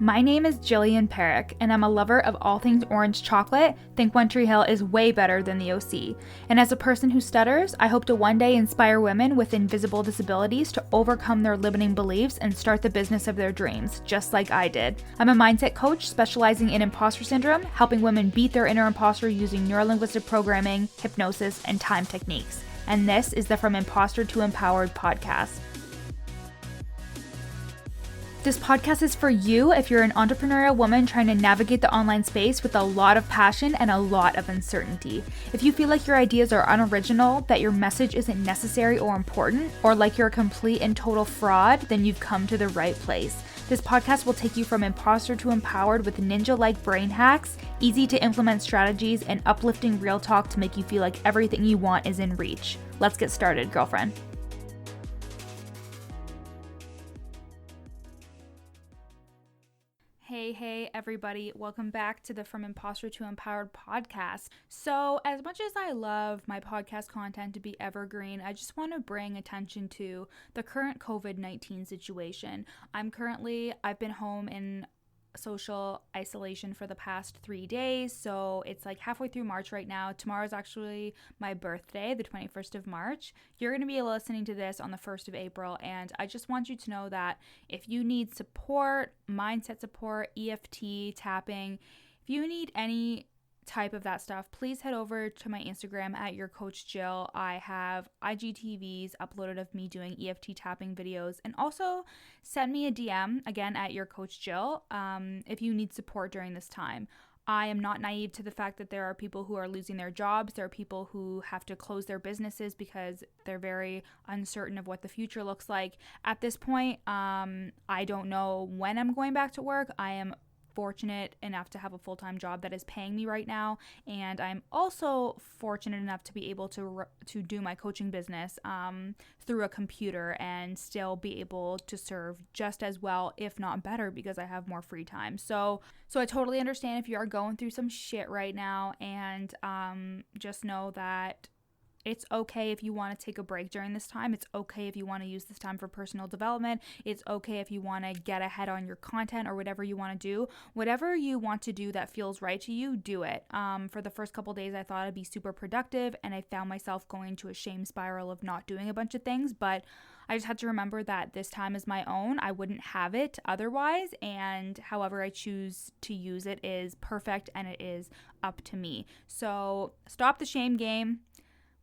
My name is Jillian Perrick, and I'm a lover of all things orange chocolate. Think One Tree Hill is way better than the OC. And as a person who stutters, I hope to one day inspire women with invisible disabilities to overcome their limiting beliefs and start the business of their dreams, just like I did. I'm a mindset coach specializing in imposter syndrome, helping women beat their inner imposter using neurolinguistic programming, hypnosis, and time techniques. And this is the From Imposter to Empowered podcast. This podcast is for you if you're an entrepreneurial woman trying to navigate the online space with a lot of passion and a lot of uncertainty. If you feel like your ideas are unoriginal, that your message isn't necessary or important, or like you're a complete and total fraud, then you've come to the right place. This podcast will take you from imposter to empowered with ninja-like brain hacks, easy to implement strategies, and uplifting real talk to make you feel like everything you want is in reach. Let's get started, girlfriend. Hey everybody, welcome back to the From Imposter to Empowered podcast. So as much as I love my podcast content to be evergreen, I just want to bring attention to the current COVID-19 situation. I've been home in social isolation for the past 3 days, so it's like halfway through March right now. Tomorrow's actually my birthday, the 21st of March. You're going to be listening to this on the 1st of April, and I just want you to know that if you need support, mindset support, EFT, tapping, if you need any type of that stuff, please head over to my Instagram at your coach Jill. I have IGTVs uploaded of me doing EFT tapping videos, and also send me a DM again at your coach Jill if you need support during this time. I am not naive to the fact that there are people who are losing their jobs. There are people who have to close their businesses because they're very uncertain of what the future looks like. At this point, I don't know when I'm going back to work. I am fortunate enough to have a full-time job that is paying me right now, and I'm also fortunate enough to be able to do my coaching business through a computer and still be able to serve just as well, if not better, because I have more free time. So I totally understand if you are going through some shit right now, and just know that it's okay if you want to take a break during this time. It's okay if you want to use this time for personal development. It's okay if you want to get ahead on your content or whatever you want to do. Whatever you want to do that feels right to you, do it. For the first couple days, I thought I'd be super productive, and I found myself going to a shame spiral of not doing a bunch of things, but I just had to remember that this time is my own. I wouldn't have it otherwise, and however I choose to use it is perfect, and it is up to me. So stop the shame game.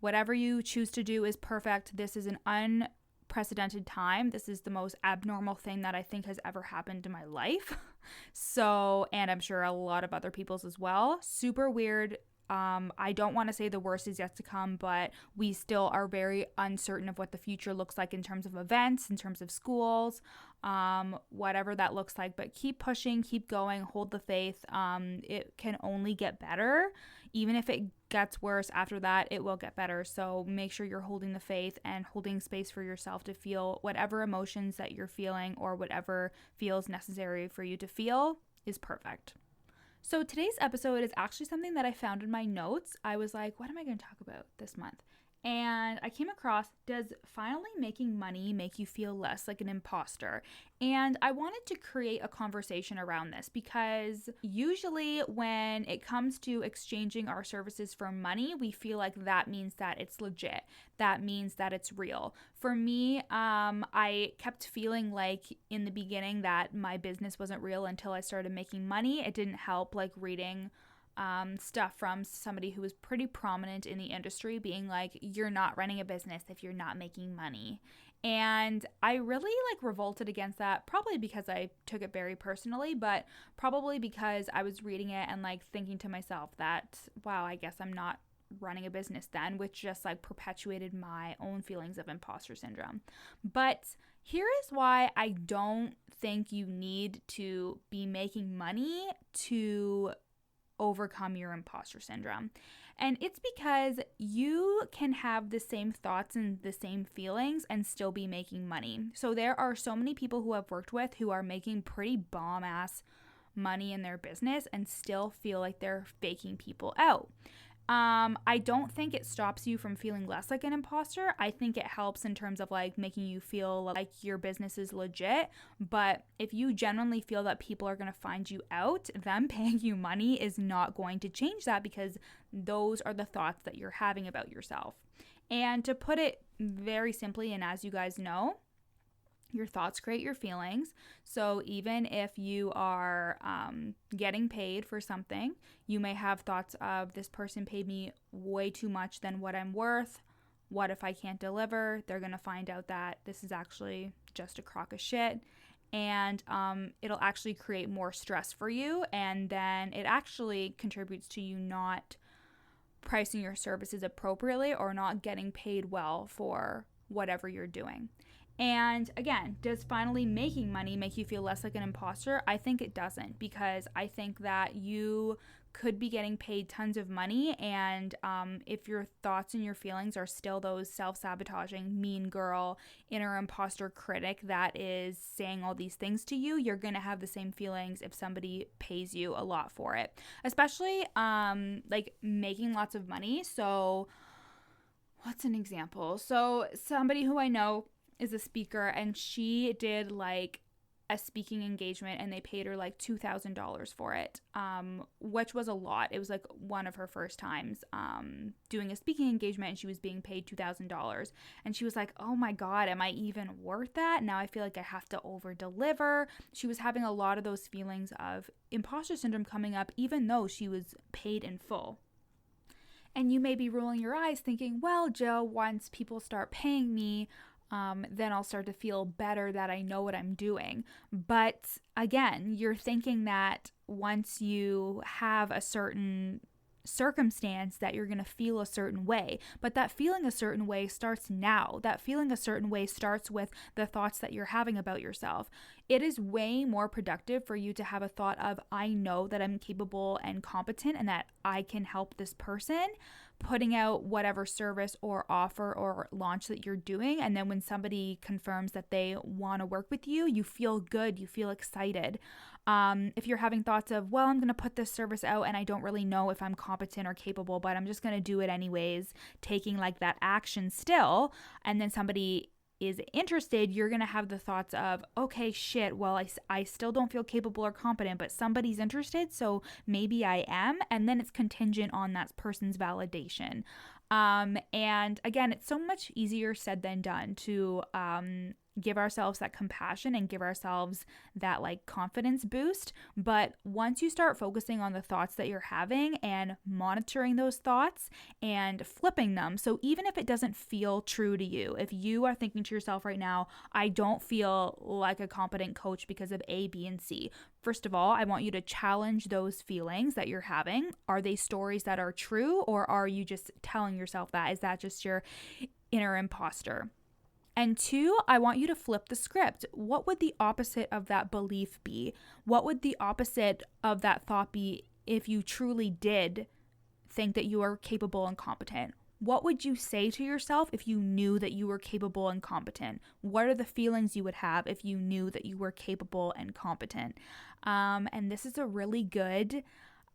Whatever you choose to do is perfect. This is an unprecedented time. This is the most abnormal thing that I think has ever happened in my life. And I'm sure a lot of other people's as well. Super weird. I don't want to say the worst is yet to come, but we still are very uncertain of what the future looks like in terms of events, in terms of schools, whatever that looks like. But keep pushing, keep going, hold the faith. It can only get better. Even if it gets worse after that, it will get better. So make sure you're holding the faith and holding space for yourself to feel whatever emotions that you're feeling, or whatever feels necessary for you to feel is perfect. So today's episode is actually something that I found in my notes. I was like, what am I going to talk about this month? And I came across, does finally making money make you feel less like an imposter? And I wanted to create a conversation around this, because usually when it comes to exchanging our services for money, we feel like that means that it's legit. That means that it's real. For me, I kept feeling like in the beginning that my business wasn't real until I started making money. It didn't help, like reading stuff from somebody who was pretty prominent in the industry being like, you're not running a business if you're not making money. And I really revolted against that, probably because I took it very personally, but probably because I was reading it and thinking to myself that, wow, I guess I'm not running a business then, which just perpetuated my own feelings of imposter syndrome. But here is why I don't think you need to be making money to overcome your imposter syndrome. And it's because you can have the same thoughts and the same feelings and still be making money. So there are so many people who I've worked with who are making pretty bomb ass money in their business and still feel like they're faking people out. I don't think it stops you from feeling less like an imposter. I think it helps in terms of like making you feel like your business is legit. But if you genuinely feel that people are going to find you out, them paying you money is not going to change that, because those are the thoughts that you're having about yourself. And to put it very simply, and as you guys know, your thoughts create your feelings. So even if you are getting paid for something, you may have thoughts of, this person paid me way too much than what I'm worth. What if I can't deliver? They're going to find out that this is actually just a crock of shit. And it'll actually create more stress for you. And then it actually contributes to you not pricing your services appropriately or not getting paid well for whatever you're doing. And again, does finally making money make you feel less like an imposter? I think it doesn't, because I think that you could be getting paid tons of money, and if your thoughts and your feelings are still those self-sabotaging, mean girl, inner imposter critic that is saying all these things to you, you're going to have the same feelings if somebody pays you a lot for it, especially like making lots of money. So what's an example? So somebody who I know is a speaker, and she did like a speaking engagement and they paid her like $2,000 for it, which was a lot. It was like one of her first times doing a speaking engagement, and she was being paid $2,000. And she was like, oh my God, am I even worth that? Now I feel like I have to over deliver. She was having a lot of those feelings of imposter syndrome coming up, even though she was paid in full. And you may be rolling your eyes thinking, well, Jill, once people start paying me, then I'll start to feel better that I know what I'm doing. But again, you're thinking that once you have a certain circumstance that you're going to feel a certain way, but that feeling a certain way starts now. That feeling a certain way starts with the thoughts that you're having about yourself. It is way more productive for you to have a thought of, I know that I'm capable and competent and that I can help this person, putting out whatever service or offer or launch that you're doing. And then when somebody confirms that they want to work with you, you feel good, you feel excited. If you're having thoughts of, well, I'm going to put this service out and I don't really know if I'm competent or capable, but I'm just going to do it anyways, taking like that action still, and then somebody is interested, you're going to have the thoughts of, okay, shit, well, I still don't feel capable or competent, but somebody's interested, so maybe I am. And then it's contingent on that person's validation. And again, it's so much easier said than done to give ourselves that compassion and give ourselves that like confidence boost. But once you start focusing on the thoughts that you're having and monitoring those thoughts and flipping them, so even if it doesn't feel true to you, if you are thinking to yourself right now, I don't feel like a competent coach because of A, B, and C. First of all, I want you to challenge those feelings that you're having. Are they stories that are true, or are you just telling yourself that? Is that just your inner imposter? And two, I want you to flip the script. What would the opposite of that belief be? What would the opposite of that thought be if you truly did think that you are capable and competent? What would you say to yourself if you knew that you were capable and competent? What are the feelings you would have if you knew that you were capable and competent? And this is a really good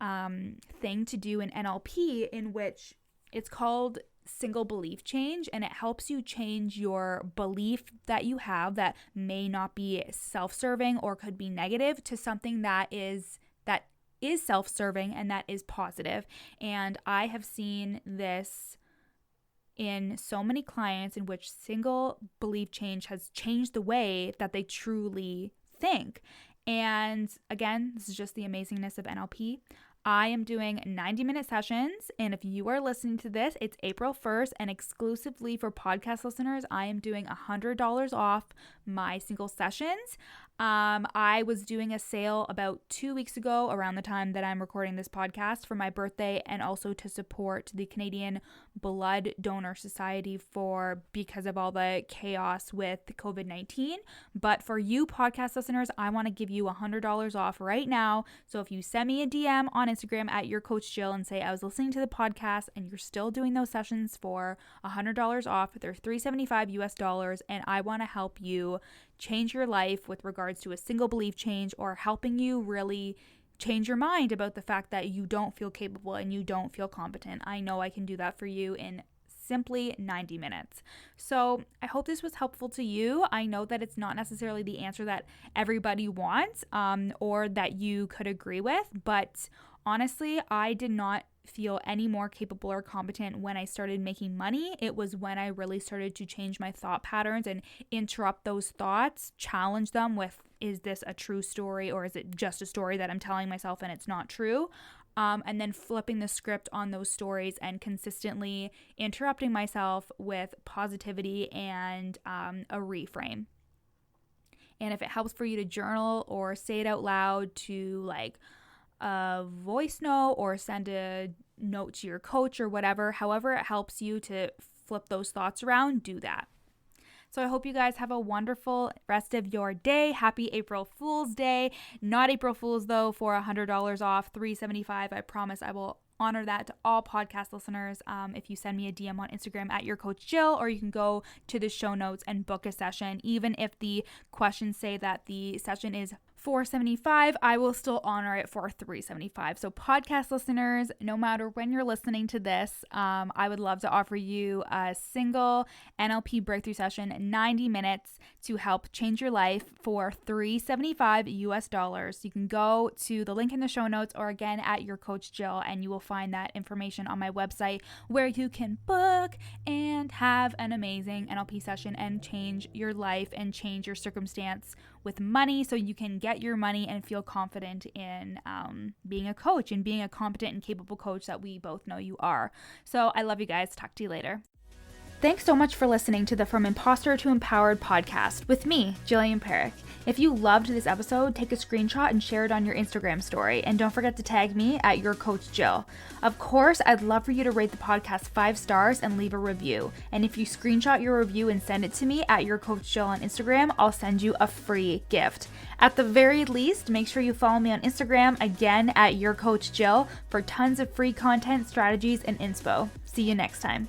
thing to do in NLP, in which it's called single belief change, and it helps you change your belief that you have that may not be self-serving or could be negative to something that is self-serving and that is positive. And I have seen this in so many clients in which single belief change has changed the way that they truly think. And again, this is just the amazingness of NLP. I am doing 90-minute sessions, and if you are listening to this, it's April 1st, and exclusively for podcast listeners, I am doing $100 off my single sessions. I was doing a sale about 2 weeks ago, around the time that I'm recording this podcast, for my birthday, and also to support the Canadian Blood Donor Society because of all the chaos with COVID-19. But for you podcast listeners, I want to give you $100 off right now. So if you send me a DM on Instagram at your coach Jill and say I was listening to the podcast, and you're still doing those sessions for $100 off, they're $375 US, and I want to help you change your life with regards to a single belief change, or helping you really change your mind about the fact that you don't feel capable and you don't feel competent. I know I can do that for you in simply 90 minutes. So I hope this was helpful to you. I know that it's not necessarily the answer that everybody wants or that you could agree with, but honestly, I did not feel any more capable or competent when I started making money. It was when I really started to change my thought patterns and interrupt those thoughts, challenge them with, is this a true story or is it just a story that I'm telling myself and it's not true? And then flipping the script on those stories and consistently interrupting myself with positivity and a reframe. And if it helps for you to journal or say it out loud to like a voice note or send a note to your coach or whatever, however it helps you to flip those thoughts around, do that. So I hope you guys have a wonderful rest of your day. Happy April Fool's Day. Not April Fool's though, for $100 off, $375. I promise I will honor that to all podcast listeners. If you send me a DM on Instagram at your coach Jill, or you can go to the show notes and book a session. Even if the questions say that the session is $475, I will still honor it for $375. So podcast listeners, no matter when you're listening to this, I would love to offer you a single NLP breakthrough session, 90 minutes to help change your life for $375 US. You can go to the link in the show notes or again at your coach Jill, and you will find that information on my website where you can book and have an amazing NLP session and change your life and change your circumstance with money so you can get your money and feel confident in being a coach and being a competent and capable coach that we both know you are. So I love you guys. Talk to you later. Thanks so much for listening to the From Imposter to Empowered podcast with me, Jillian Perrick. If you loved this episode, take a screenshot and share it on your Instagram story. And don't forget to tag me at your coach Jill. Of course, I'd love for you to rate the podcast 5 stars and leave a review. And if you screenshot your review and send it to me at your coach Jill on Instagram, I'll send you a free gift. At the very least, make sure you follow me on Instagram, again at your coach Jill, for tons of free content, strategies, and inspo. See you next time.